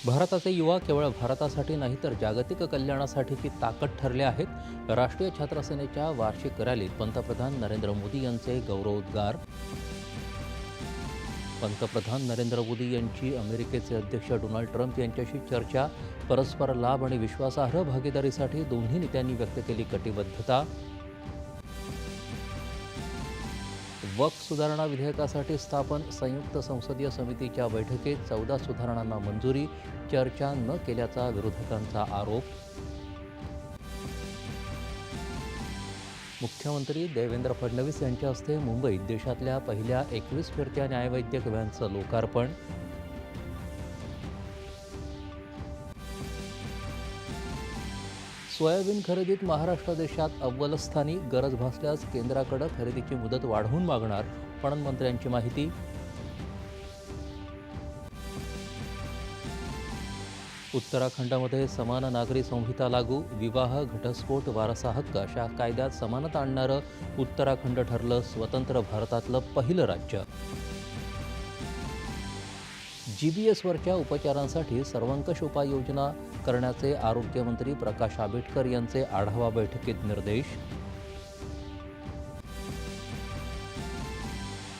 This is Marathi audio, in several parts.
भारताचे युवा केवळ भारतासाठी नाही तर जागतिक कल्याणासाठीची ताकद ठरले आहेत. राष्ट्रीय छात्र सेनेच्या वार्षिक रॅलीत पंतप्रधान नरेंद्र मोदी यांचे गौरवोद्गार. पंतप्रधान नरेंद्र मोदी यांची अमेरिकेचे अध्यक्ष डोनाल्ड ट्रम्प यांच्याशी चर्चा. परस्पर लाभ आणि विश्वासार्ह भागीदारीसाठी दोन्ही नेत्यांनी व्यक्त केली कटिबद्धता. वक्फ सुधारणा विधेयकासाठी स्थापन संयुक्त संसदीय समितीच्या बैठकीत 14 सुधारणांना मंजुरी. चर्चा न केल्याचा विरोधकांचा आरोप. मुख्यमंत्री देवेंद्र फडणवीस यांच्या हस्ते मुंबईत देशातल्या पहिल्या 21 फिरत्या न्यायवैद्यक व्हॅनचं लोकार्पण. सोयाबीन खरेदीत महाराष्ट्र देशात अव्वलस्थानी. गरज भासल्यास केंद्राकडे खरेदीची मुदत वाढवून मागणार, पणन मंत्र्यांची माहिती. उत्तराखंडमध्ये समान नागरी संहिता लागू. विवाह, घटस्फोट, वारसा हक्क अशा कायद्यात समानता आणणारं उत्तराखंड ठरलं स्वतंत्र भारतातलं पहिलं राज्य. GBSवरच्या उपचारांसाठी सर्वंकष उपाययोजना करण्याचे आरोग्यमंत्री प्रकाश आंबेडकर यांचे आढावा बैठकीत निर्देश.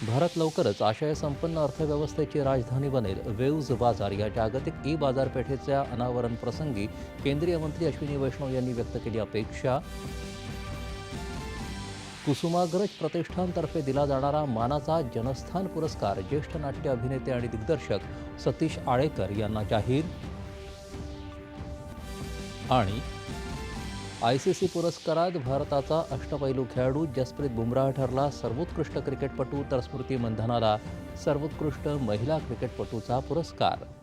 भारत लवकरच आशयसंपन्न अर्थव्यवस्थेची राजधानी बनेल. वेव्ज बाजार या जागतिक बाजारपेठेच्या अनावरण प्रसंगी केंद्रीय मंत्री अश्विनी वैष्णव यांनी व्यक्त केली अपेक्षा. कुसुमाग्रज प्रतिष्ठानतर्फे दिला जाणारा मानाचा जनस्थान पुरस्कार ज्येष्ठ नाट्य अभिनेते आणि दिग्दर्शक सतीश आळेकर यांना जाहीर. आणि ICC पुरस्कारात भारताचा अष्टपैलू खेळाडू जसप्रीत बुमराह ठरला सर्वोत्कृष्ट क्रिकेटपटू, तर स्मृती मंधानाला सर्वोत्कृष्ट महिला क्रिकेटपटूचा पुरस्कार.